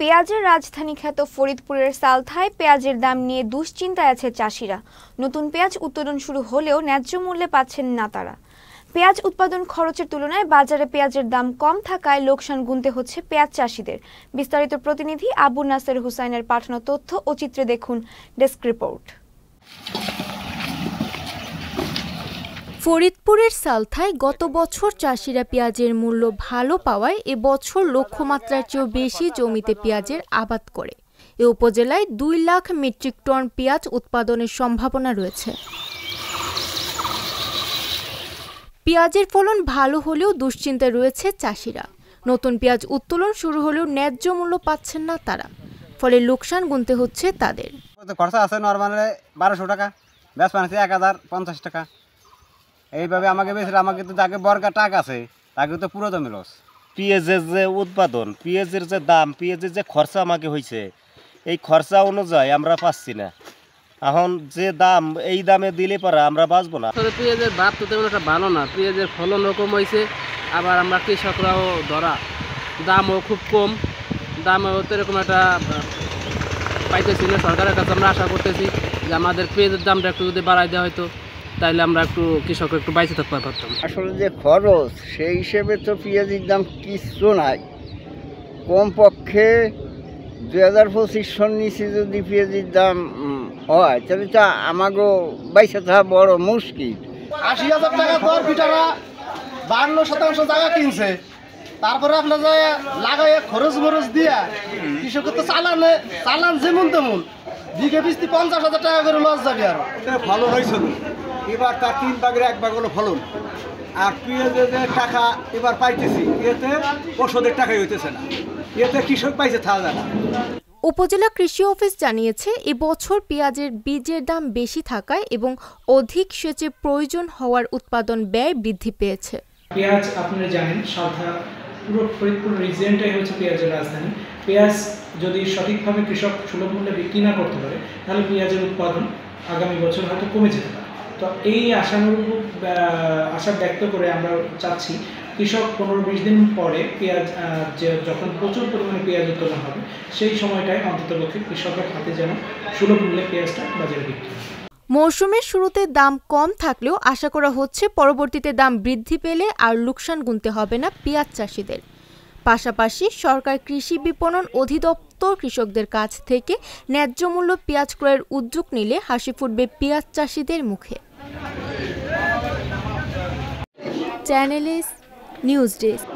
পেঁয়াজের রাজধানী খ্যাত ফরিদপুরের সালথায় পেঁয়াজের দাম নিয়ে দুশ্চিন্তায় আছে চাষিরা। নতুন পেঁয়াজ উৎপাদন শুরু হলেও ন্যায্য মূল্যে পাচ্ছেন না তারা। পেঁয়াজ উৎপাদন খরচের তুলনায় বাজারে পেঁয়াজের দাম কম থাকায় লোকসান গুনতে হচ্ছে পেঁয়াজ চাষিদের। বিস্তারিত প্রতিনিধি আবু নাসের হুসাইনের পাঠানো তথ্য ও চিত্রে দেখুন ডেস্ক রিপোর্ট। ফরিদপুরের সালথায় গত বছর চাষিরা পেঁয়াজের মূল্য ভালো পাওয়ায় এবছর লক্ষ্যমাত্রার চেয়েও বেশি জমিতে পেঁয়াজের আবাদ করে। এ উপজেলায় 2 লাখ মেট্রিক টন পেঁয়াজ উৎপাদনের সম্ভাবনা রয়েছে। পেঁয়াজের ফলন ভালো হলেও দুশ্চিন্তায় রয়েছে চাষিরা। নতুন পেঁয়াজ উত্তোলন শুরু হলেও ন্যায্য মূল্য পাচ্ছেন না তারা, ফলে লোকসান গুনতে হচ্ছে তাদের। খরচা আছে নরমালি 1200 টাকা, ব্যাস পানিতে 1050 টাকা। এইভাবে আমাকে বেশি আমাকে তো যাকে বর্গা টাকা আছে তাকে তো পুরো জমি লস। পেঁয়াজের যে উৎপাদন, পেঁয়াজের যে দাম, পেঁয়াজের যে খরচা আমাকে হয়েছে, এই খরচা অনুযায়ী আমরা পাচ্ছি না। এখন যে দাম, এই দামে দিলে পরে আমরা বাঁচবো না। পেঁয়াজের ভাব তো তেমন একটা ভালো না, পেঁয়াজের ফলন কম হয়েছে, আবার আমরা কৃষকরাও ধরা দামও খুব কম, দামও তো এরকম একটা পাইতেছি না। সরকারের কাছে আমরা আশা করতেছি যে আমাদের পেঁয়াজের দামটা একটু যদি বাড়াই দেওয়া হয়তো, তাইলে আমরা একটু কৃষক একটু বাইচে থাকতে পারতাম। আসলে যে খরচ সেই হিসেবে তো পেঁয়াজের দাম কিছু নাই, কমপক্ষে 2025 নিচে যদি পেঁয়াজের দাম হয় তাহলে তো আমাকেও বাইচে থাকা বড় মুশকিল। 80,000 টাকা দর বিটারা 52% জায়গা কিনছে, তারপরে আপনার যে লাগাই খরচ দিয়া কৃষকের তো চালান যেমন তেমন বিঘে পিস্তি 50,000 টাকা করে লস যাবে। আর ভালো হয়েছিল এবার তার 3 ভাগের 1 ভাগ হলো ফলন, আর পেঁয়াজের টাকা এবার পাইতেছি, এতে ওষুধের টাকাই হইতেছে না, এতে কৃষক পাইছে থাকা যায় না। উপজেলা কৃষি অফিস জানিয়েছে এবছর পেঁয়াজের বীজের দাম বেশি থাকায় এবং অধিক সেচের প্রয়োজন হওয়ার উৎপাদন ব্যয় বৃদ্ধি পেয়েছে। পেঁয়াজ আপনারা জানেন, সালথা পুরো ফরিদপুর রিজিয়নটাই হচ্ছে পেঁয়াজের রাজধানী। পেঁয়াজ যদি সঠিকভাবে কৃষক সুলভ মূল্যে বিক্রি না করতে পারে তাহলে পেঁয়াজের উৎপাদন আগামী বছর হয়তো কমে যেতে পারে। তো এই আশানুরূপ আশা ব্যক্ত করে আমরা চাচ্ছি কৃষক 15-20 দিন পরে পেঁয়াজ যখন প্রচুর পরিমাণে পেঁয়াজ উৎপাদন হবে সেই সময়টায় অন্ততপক্ষে কৃষকের হাতে যেন সুলভ মূল্যে পেঁয়াজটা বাজারে বিক্রি হয়। মৌসুমের শুরুতে দাম কম থাকলেও আশা করা হচ্ছে পরবর্তীতে দাম বৃদ্ধি পেলে আর লোকসান গুনতে হবে না পেঁয়াজ চাষিদের। পাশাপাশি সরকার কৃষি বিপণন অধিদপ্তর কৃষকদের কাছ থেকে ন্যায্য মূল্য পেঁয়াজ ক্রয়ের উদ্যোগ নিলে হাসি ফুটবে পেঁয়াজ চাষিদের মুখে। Channel S news desk.